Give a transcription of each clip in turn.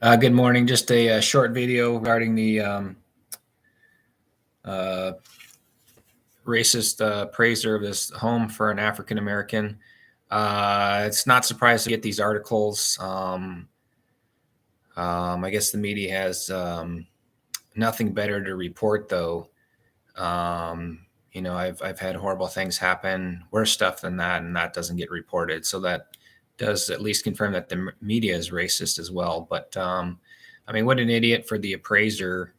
Good morning. Just a short video regarding the uh, racist appraiser of this home for an African American. It's not surprising to get these articles. I guess the media has nothing better to report, though. I've had horrible things happen, worse stuff than that, and that doesn't get reported. So that does at least confirm that the media is racist as well. But what an idiot for the appraiser,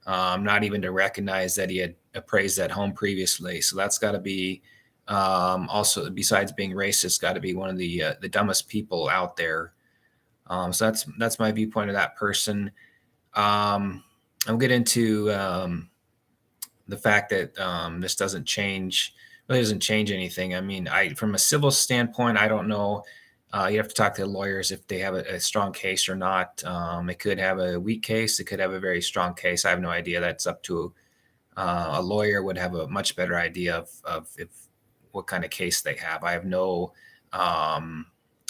not even to recognize that he had appraised that home previously. So that's got to be also, besides being racist, got to be one of the dumbest people out there. So that's my viewpoint of that person. I'll get into the fact that this really doesn't change anything. I mean, from a civil standpoint, I don't know. You have to talk to the lawyers if they have a strong case or not. It could have a weak case. It could have a very strong case. I have no idea. That's up to a lawyer. Would have a much better idea of if what kind of case they have. I have no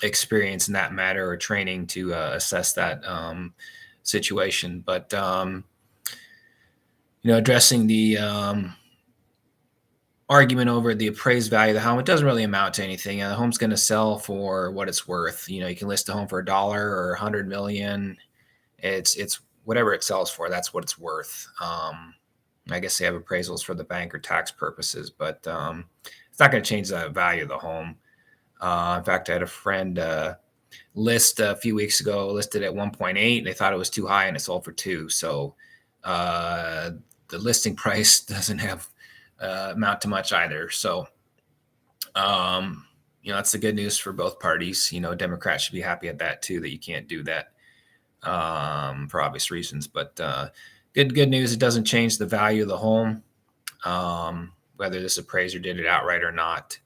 experience in that matter or training to assess that situation. But addressing the argument over the appraised value of the home, it doesn't really amount to anything. The home's going to sell for what it's worth. You can list the home for $1 or 100 million. It's whatever it sells for. That's what it's worth. I guess they have appraisals for the bank or tax purposes, but it's not going to change the value of the home. In fact, I had a friend list a few weeks ago, listed at 1.8. They thought it was too high and it sold for 2. So the listing price doesn't have amount to much either. So, that's the good news for both parties. Democrats should be happy at that too, that you can't do that for obvious reasons. But good news, it doesn't change the value of the home, whether this appraiser did it outright or not.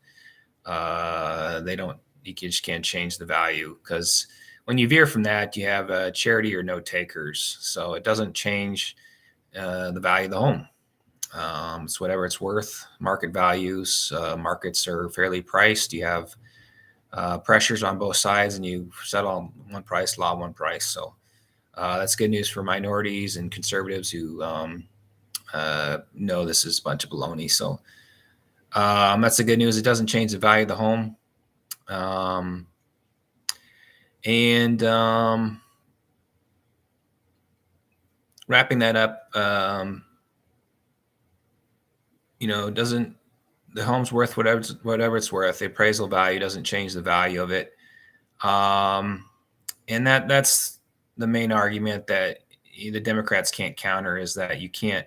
You just can't change the value, because when you veer from that, you have charity or no takers. So it doesn't change the value of the home. It's whatever it's worth. Market values, markets are fairly priced. You have pressures on both sides, and you settle on one price, law one price. So that's good news for minorities and conservatives who know this is a bunch of baloney. So that's the good news. It doesn't change the value of the home. Wrapping that up, doesn't the home's worth whatever it's worth. The appraisal value doesn't change the value of it. And that's the main argument that the Democrats can't counter, is that you can't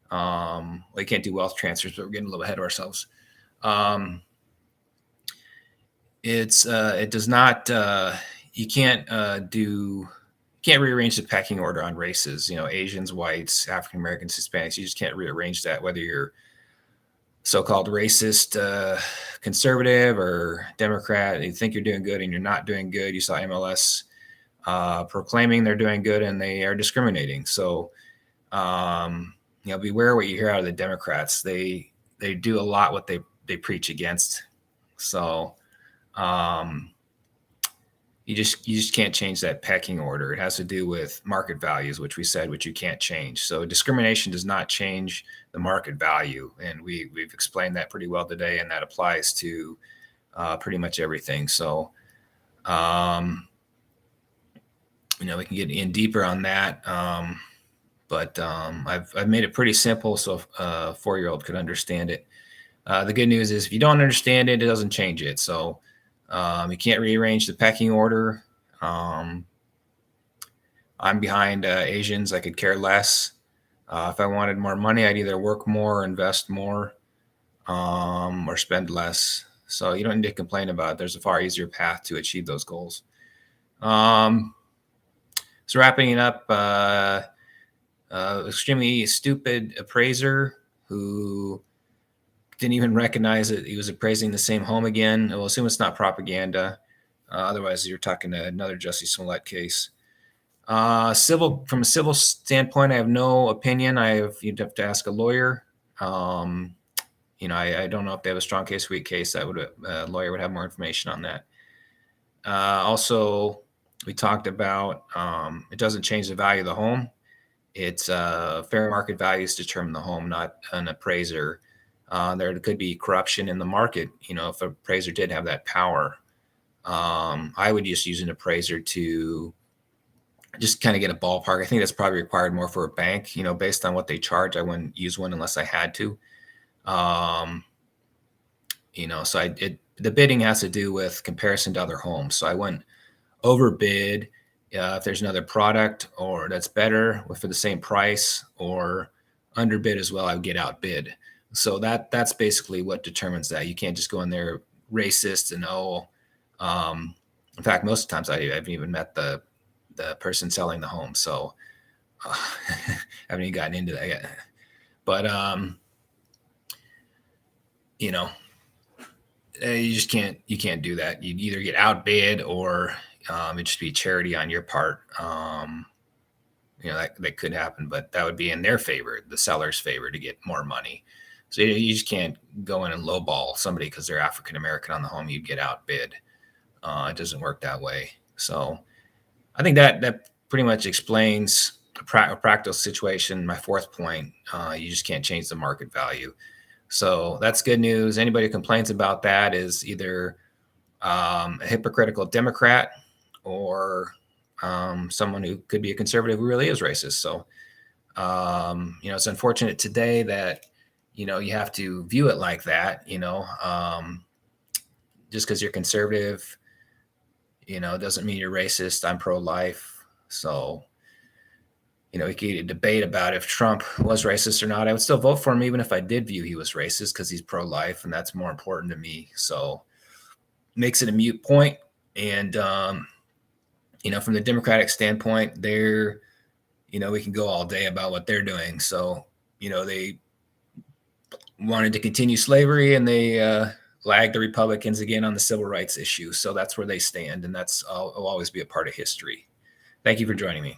do wealth transfers, but we're getting a little ahead of ourselves. It does not, you can't rearrange the pecking order on races, Asians, whites, African Americans, Hispanics. You just can't rearrange that, whether you're so-called racist conservative or Democrat. You think you're doing good and you're not doing good. You saw MLS proclaiming they're doing good and they are discriminating. So beware what you hear out of the Democrats. They do a lot what they preach against. So you just can't change that pecking order. It has to do with market values, which you can't change. So discrimination does not change the market value, and we've explained that pretty well today, and that applies to pretty much everything. So we can get in deeper on that, but I've made it pretty simple so a 4-year-old could understand it. The good news is if you don't understand it, it doesn't change it. So you can't rearrange the pecking order. I'm behind Asians. I could care less. If I wanted more money, I'd either work more, or invest more, or spend less. So you don't need to complain about it. There's a far easier path to achieve those goals. So wrapping it up, extremely stupid appraiser who didn't even recognize that he was appraising the same home again. We'll assume it's not propaganda. Otherwise, you're talking to another Jussie Smollett case. From a civil standpoint, I have no opinion. You'd have to ask a lawyer. I don't know if they have a strong case, weak case. A lawyer would have more information on that. Also, We talked about it doesn't change the value of the home. It's fair market values determine the home, not an appraiser. There could be corruption in the market. If an appraiser did have that power, I would just use an appraiser to just kind of get a ballpark. I think that's probably required more for a bank. Based on what they charge, I wouldn't use one unless I had to. Um, so the bidding has to do with comparison to other homes. So I wouldn't overbid if there's another product or that's better for the same price, or underbid as well. I would get outbid. So that's basically what determines that. You can't just go in there racist and um, in fact, most of the times I've even met the person selling the home. So I haven't even gotten into that yet. But you know, you can't do that. You either get outbid or it just be charity on your part. That could happen, but that would be in their favor, the seller's favor, to get more money. So you just can't go in and lowball somebody because they're African American on the home. You'd get outbid. It doesn't work that way. So I think that pretty much explains a practical situation. My fourth point, you just can't change the market value. So that's good news. Anybody who complains about that is either a hypocritical Democrat or someone who could be a conservative who really is racist. So, it's unfortunate today that, you have to view it like that, just because you're conservative, doesn't mean you're racist. I'm pro-life. So, we could debate about if Trump was racist or not. I would still vote for him even if I did view he was racist, because he's pro-life and that's more important to me. So makes it a mute point. And, from the Democratic standpoint, we can go all day about what they're doing. So, they wanted to continue slavery, and they lagged the Republicans again on the civil rights issue. So that's where they stand, and will always be a part of history. Thank you for joining me.